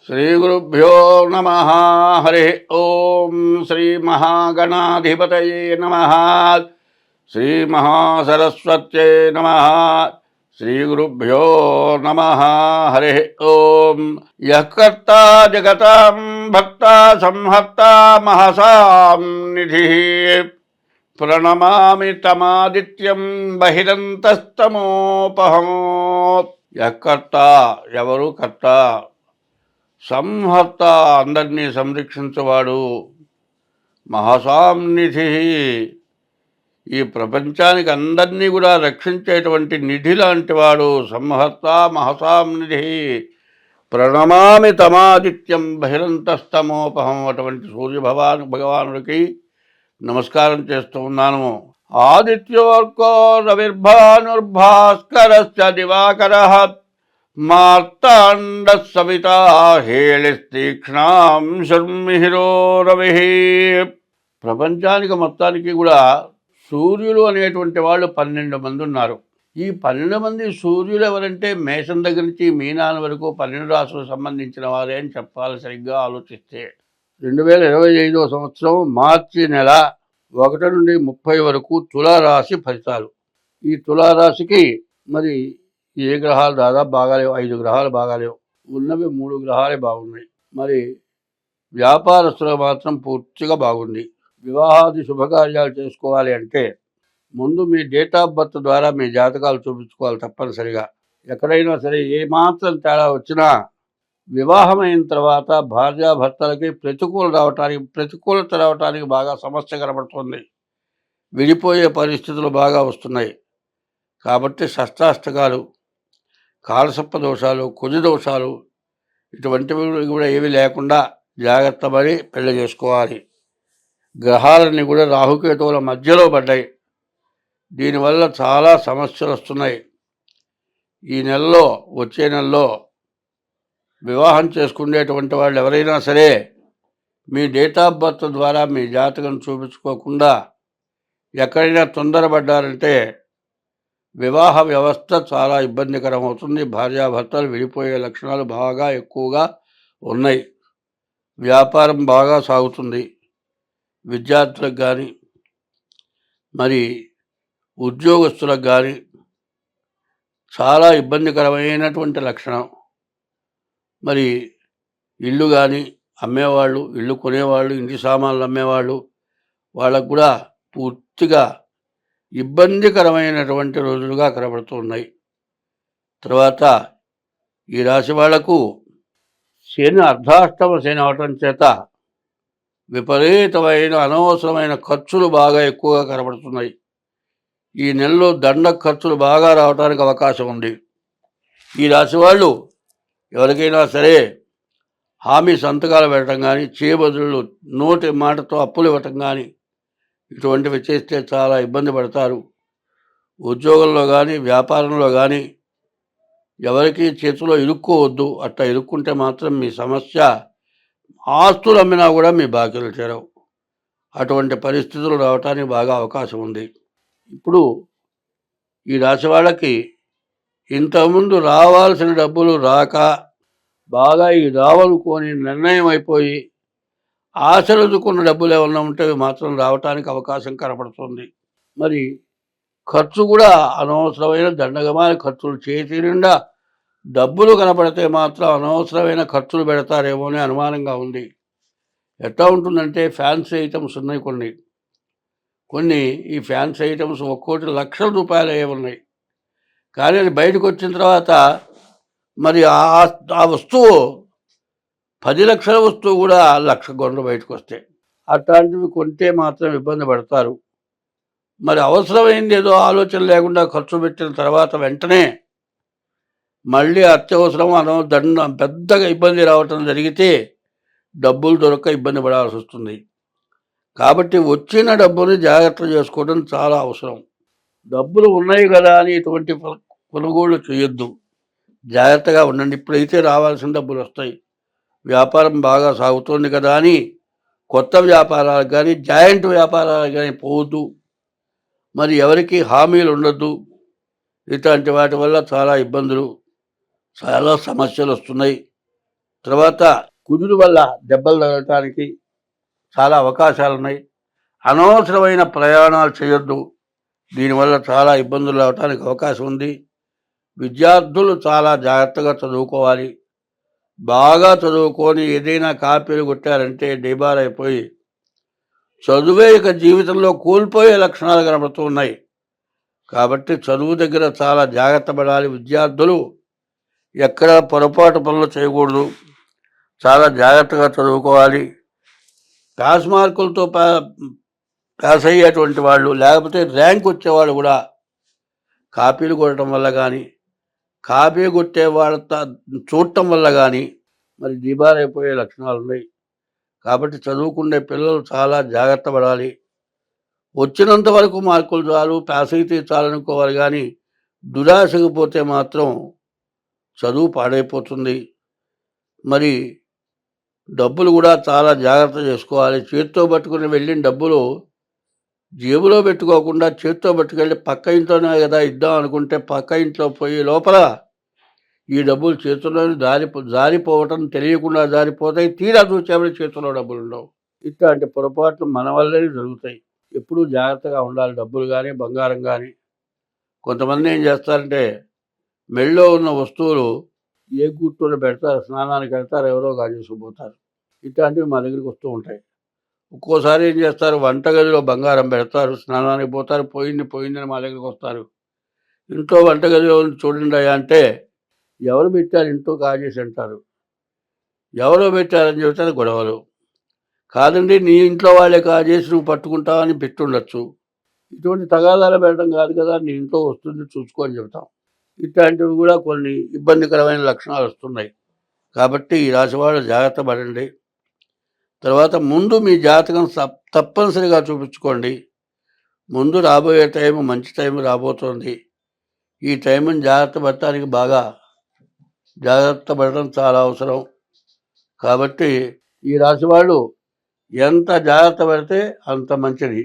శ్రీగురుభ్యో నమ. హరి ఓం. శ్రీ మహాగణాధిపతయే నమ. శ్రీ మహాసరస్వత్యై నమ. శ్రీగురుభ్యో నమ. హరి ఓం. యః కర్తా జగతాం భక్తా సంహర్తా మహసాం నిధిః ప్రణమామి తమాదిత్యం బహిరంతస్తమోపహం. యః కర్తా, ఎవరు కర్త, సంహర్త, అందరినీ సంరక్షించేవాడు, మహాసాంనిధి, ఈ ప్రపంచానికి అందరినీ కూడా రక్షించేటువంటి నిధి లాంటి వాడు. సంహర్త మహసాంనిధి. ప్రణమామి తమాదిత్యం బహిరంతస్తమోపహం. అటువంటి భగవానుడికి నమస్కారం చేస్తూ ఉన్నాను. ఆదిత్యోర్కో రవిర్భానుర్భాస్కరశ్చ దివాకరః మార్తాండ సవితా హేళిస్తీక్ష్ణాం శర్మిహిరో రవి. ప్రపంచానికి మొత్తానికి కూడా సూర్యులు అనేటువంటి వాళ్ళు 12 మంది ఉన్నారు. ఈ 12 మంది సూర్యులు ఎవరంటే మేషం దగ్గర నుంచి మీనాల వరకు 12 రాశులకు సంబంధించిన వారే అని చెప్పాలి. సరిగ్గా ఆలోచిస్తే 2025 సంవత్సరం మార్చి నెల 1 నుండి 30 వరకు తులారాశి ఫలితాలు. ఈ తులారాశికి మరి ఏ గ్రహాలు దాదాపు బాగాలేవు. 5 గ్రహాలు బాగాలేవు, ఉన్నవి 3 గ్రహాలే బాగున్నాయి. మరి వ్యాపారస్తులకు మాత్రం పూర్తిగా బాగుంది. వివాహాది శుభకార్యాలు చేసుకోవాలి అంటే ముందు మీ డేట్ ఆఫ్ బర్త్ ద్వారా మీ జాతకాలు చూపించుకోవాలి తప్పనిసరిగా. ఎక్కడైనా సరే ఏమాత్రం తేడా వచ్చినా వివాహమైన తర్వాత భార్యాభర్తలకి ప్రతికూలత రావటానికి బాగా సమస్య కనబడుతుంది. విడిపోయే పరిస్థితులు బాగా వస్తున్నాయి. కాబట్టి షష్టాష్టకాలు, కాలసర్ప దోషాలు, కుజ దోషాలు ఇటువంటివి కూడా ఏవి లేకుండా జాగ్రత్త పడి పెళ్లి చేసుకోవాలి. గ్రహాలన్నీ కూడా రాహుకేతువుల మధ్యలో పడ్డాయి. దీనివల్ల చాలా సమస్యలు వస్తున్నాయి. ఈ నెలలో, వచ్చే నెలలో వివాహం చేసుకునేటువంటి వాళ్ళు ఎవరైనా సరే మీ డేట్ ఆఫ్ బర్త్ ద్వారా మీ జాతకం చూపించుకోకుండా ఎక్కడైనా తొందరపడ్డారంటే వివాహ వ్యవస్థ చాలా ఇబ్బందికరం అవుతుంది. భార్యాభర్తలు విడిపోయే లక్షణాలు బాగా ఎక్కువగా ఉన్నాయి. వ్యాపారం బాగా సాగుతుంది. విద్యార్థులకు కానీ మరి ఉద్యోగస్తులకు కానీ చాలా ఇబ్బందికరమైనటువంటి లక్షణం. మరి ఇల్లు కానీ అమ్మేవాళ్ళు, ఇల్లు కొనేవాళ్ళు, ఇంటి సామాన్లు అమ్మేవాళ్ళు, వాళ్ళకు కూడా పూర్తిగా ఇబ్బందికరమైనటువంటి రోజులుగా కనబడుతూ ఉన్నాయి. తర్వాత ఈ రాశి వాళ్లకు శని అర్ధాష్టమ శని అవటం చేత విపరీతమైన అనవసరమైన ఖర్చులు బాగా ఎక్కువగా కనబడుతున్నాయి. ఈ నెలలో దండ ఖర్చులు బాగా రావడానికి అవకాశం ఉంది. ఈ రాశి వాళ్ళు ఎవరికైనా సరే హామీ సంతకాలు పెట్టడం కానీ, చేయబదులు నోటి మాటతో అప్పులు ఇవ్వటం కానీ ఇటువంటివి చేస్తే చాలా ఇబ్బంది పడతారు. ఉద్యోగంలో కానీ వ్యాపారంలో కానీ ఎవరికి చేతిలో ఇరుక్కోవద్దు. అట్లా ఇరుక్కుంటే మాత్రం మీ సమస్య, ఆస్తులు అమ్మినా కూడా మీ బాకీలు చేరవు. అటువంటి పరిస్థితులు రావటానికి బాగా అవకాశం ఉంది. ఇప్పుడు ఈ రాశి వాళ్ళకి ఇంతకుముందు రావాల్సిన డబ్బులు రాక బాగా ఈ రావనుకొని నిర్ణయం అయిపోయి ఆశలుకున్న డబ్బులు ఏమన్నా ఉంటే మాత్రం రావటానికి అవకాశం కనపడుతుంది. మరి ఖర్చు కూడా అనవసరమైన దండగమైన ఖర్చులు, చేతి నిండా డబ్బులు కనపడితే మాత్రం అనవసరమైన ఖర్చులు పెడతారేమో అని అనుమానంగా ఉంది. ఎట్లా ఉంటుందంటే ఫ్యాన్సీ ఐటమ్స్ ఉన్నాయి కొన్ని ఈ ఫ్యాన్సీ ఐటమ్స్ ఒక్కోటి లక్షల రూపాయలు అయ్యే ఉన్నాయి. కానీ అది బయటకు వచ్చిన తర్వాత మరి ఆ వస్తువు 10 లక్షల వస్తువు కూడా 1,00,000 గొంతులు బయటకు వస్తాయి. అట్లాంటివి కొంటే మాత్రం ఇబ్బంది పడతారు. మరి అవసరమైంది ఏదో ఆలోచన లేకుండా ఖర్చు పెట్టిన తర్వాత వెంటనే మళ్ళీ అత్యవసరం పెద్దగా ఇబ్బంది రావటం జరిగితే డబ్బులు దొరక్క ఇబ్బంది పడాల్సి వస్తుంది. కాబట్టి వచ్చిన డబ్బుని జాగ్రత్త చేసుకోవడం చాలా అవసరం. డబ్బులు ఉన్నాయి కదా అని ఇటువంటి కొనుగోలు చేయొద్దు. జాగ్రత్తగా ఉండండి. ఇప్పుడైతే రావాల్సిన డబ్బులు వస్తాయి. వ్యాపారం బాగా సాగుతోంది కదా అని కొత్త వ్యాపారాలకు కానీ జాయింట్ వ్యాపారాలకు కానీ పోవద్దు. మరి ఎవరికి హామీలు ఉండొద్దు. ఇట్లాంటి వాటి వల్ల చాలా ఇబ్బందులు, చాలా సమస్యలు వస్తున్నాయి. తర్వాత కుజుడు వల్ల దెబ్బలు తగలటానికి చాలా అవకాశాలు ఉన్నాయి. అనవసరమైన ప్రయాణాలు చేయొద్దు. దీనివల్ల చాలా ఇబ్బందులు రావడానికి అవకాశం ఉంది. విద్యార్థులు చాలా జాగ్రత్తగా చదువుకోవాలి. బాగా చదువుకొని ఏదైనా కాపీలు కొట్టారంటే డిబార్ అయిపోయి చదువే ఇక జీవితంలో కోల్పోయే లక్షణాలు కనబడుతూ ఉన్నాయి. కాబట్టి చదువు దగ్గర చాలా జాగ్రత్త పడాలి. విద్యార్థులు ఎక్కడ పొరపాటు పనులు చేయకూడదు. చాలా జాగ్రత్తగా చదువుకోవాలి. పాస్ మార్కులతో పాస్ అయ్యేటువంటి వాళ్ళు, లేకపోతే ర్యాంక్ వచ్చేవాళ్ళు కూడా కాపీలు కొట్టడం వల్ల కానీ, కాపీ కొట్టే వాళ్ళ చూడటం వల్ల కానీ మరి డిబార్ అయిపోయే లక్షణాలు ఉన్నాయి. కాబట్టి చదువుకునే పిల్లలు చాలా జాగ్రత్త పడాలి. వచ్చినంత వరకు మార్కులు చాలు, పాస్ అయితే చాలనుకోవాలి కానీ దురాశకు పోతే మాత్రం చదువు పాడైపోతుంది. మరి డబ్బులు కూడా చాలా జాగ్రత్త చేసుకోవాలి. చేతితో పట్టుకుని వెళ్ళిన డబ్బులు జేబులో పెట్టుకోకుండా చేతితో పట్టుకెళ్ళి పక్క ఇంట్లోనే కదా ఇద్దాం అనుకుంటే పక్క ఇంట్లో పోయే లోపల ఈ డబ్బులు చేతుల్లోనే జారిపోవటం, తెలియకుండా జారిపోతాయి. తీరా చూసేవాడి చేతుల్లో డబ్బులు ఉండవు. ఇట్లాంటి పొరపాట్లు మన వల్లనే జరుగుతాయి. ఎప్పుడూ జాగ్రత్తగా ఉండాలి. డబ్బులు కానీ, బంగారం కానీ. కొంతమంది ఏం చేస్తారంటే మెళ్ళో ఉన్న వస్తువులు ఏ గుర్తులో పెడతారు, స్నానానికి వెళ్తారు, ఎవరో కాజేసుకుపోతారు. ఇట్లాంటివి మా దగ్గరికి వస్తూ ఉంటాయి. ఒక్కోసారి ఏం చేస్తారు, వంటగదిలో బంగారం పెడతారు, స్నానానికి పోతారు, పోయిందని మా దగ్గరికి వస్తారు. ఇంట్లో వంటగదిలో చూడండి అంటే ఎవరు పెట్టారు, ఇంట్లో కాజేసి అంటారు. ఎవరో పెట్టారని చెబుతారు గొడవలు. కాదండి, నీ ఇంట్లో వాళ్ళే కాజేసి నువ్వు పట్టుకుంటావని పెట్టుండొచ్చు. ఇటువంటి తగాదాలు పెట్టడం కాదు కదా, నీ ఇంట్లో వస్తుంది చూసుకో అని చెబుతాం. ఇట్లాంటివి కూడా కొన్ని ఇబ్బందికరమైన లక్షణాలు వస్తున్నాయి. కాబట్టి ఈ రాశివాళ్ళు జాగ్రత్త పడండి. తర్వాత ముందు మీ జాతకం తప్పనిసరిగా చూపించుకోండి. ముందు రాబోయే టైం మంచి టైం రాబోతోంది. ఈ టైంని జాగ్రత్త పడటానికి బాగా జాగ్రత్త పడడం చాలా అవసరం. కాబట్టి ఈ రాశి వాళ్ళు ఎంత జాగ్రత్త పడితే అంత మంచిది.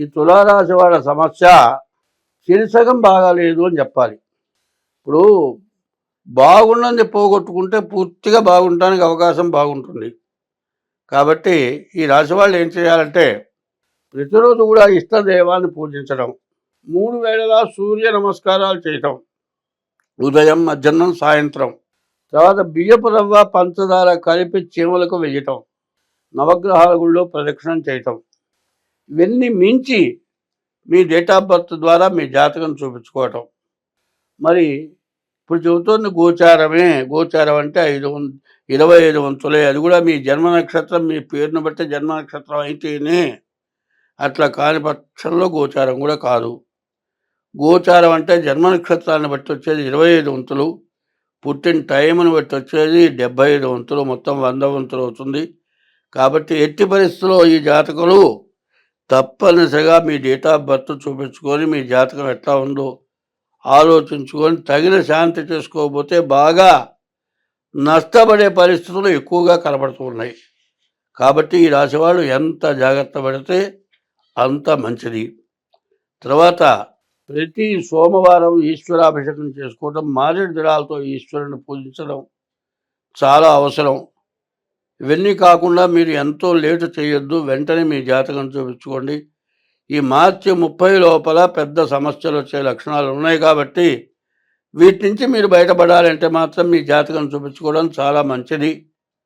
ఈ తులారాశి వాళ్ళ సమస్య చిరుసగం బాగాలేదు అని చెప్పాలి. ఇప్పుడు బాగున్నది పోగొట్టుకుంటే పూర్తిగా బాగుండడానికి అవకాశం బాగుంటుంది. కాబట్టి ఈ రాశి వాళ్ళు ఏం చేయాలంటే ప్రతిరోజు కూడా ఇష్టదైవాన్ని పూజించడం, 3 వేళలా సూర్య నమస్కారాలు చేయటం, ఉదయం, మధ్యాహ్నం, సాయంత్రం. తర్వాత బియ్యపు రవ్వ, పంచదార కలిపి చీమలకు వేయటం, నవగ్రహాల గుళ్ళో ప్రదక్షిణం చేయటం. ఇవన్నీ మించి మీ డేట్ ఆఫ్ బర్త్ ద్వారా మీ జాతకం చూపించుకోవటం. మరి ఇప్పుడు చెబుతోంది గోచారమే. గోచారం అంటే 25 వంతులే. అది కూడా మీ జన్మ నక్షత్రం, మీ పేరును బట్టి జన్మ నక్షత్రం అయితేనే. అట్లా కాని పక్షంలో గోచారం కూడా కాదు. గోచారం అంటే జన్మ నక్షత్రాన్ని బట్టి వచ్చేది 25 వంతులు, పుట్టిన టైంను బట్టి వచ్చేది 75 వంతులు, మొత్తం 100 వంతులు అవుతుంది. కాబట్టి ఎట్టి పరిస్థితుల్లో ఈ జాతకులు తప్పనిసరిగా మీ డేట్ ఆఫ్ బర్త్ చూపించుకొని మీ జాతకం ఎట్లా ఉందో ఆలోచించుకొని తగిన శాంతి చేసుకోకపోతే బాగా నష్టపడే పరిస్థితులు ఎక్కువగా కనబడుతూ ఉన్నాయి. కాబట్టి ఈ రాశివాళ్ళు ఎంత జాగ్రత్త పడితే అంత మంచిది. తర్వాత ప్రతి సోమవారం ఈశ్వరాభిషేకం చేసుకోవడం, మారేడు దళాలతో ఈశ్వరుని పూజించడం చాలా అవసరం. ఇవన్నీ కాకుండా మీరు ఎంతో లేటు చేయొద్దు. వెంటనే మీ జాతకం చూపించుకోండి. ఈ మార్చి 30 లోపల పెద్ద సమస్యలు వచ్చే లక్షణాలు ఉన్నాయి. కాబట్టి వీటి నుంచి మీరు బయటపడాలంటే మాత్రం మీ జాతకం చూపించుకోవడం చాలా మంచిది.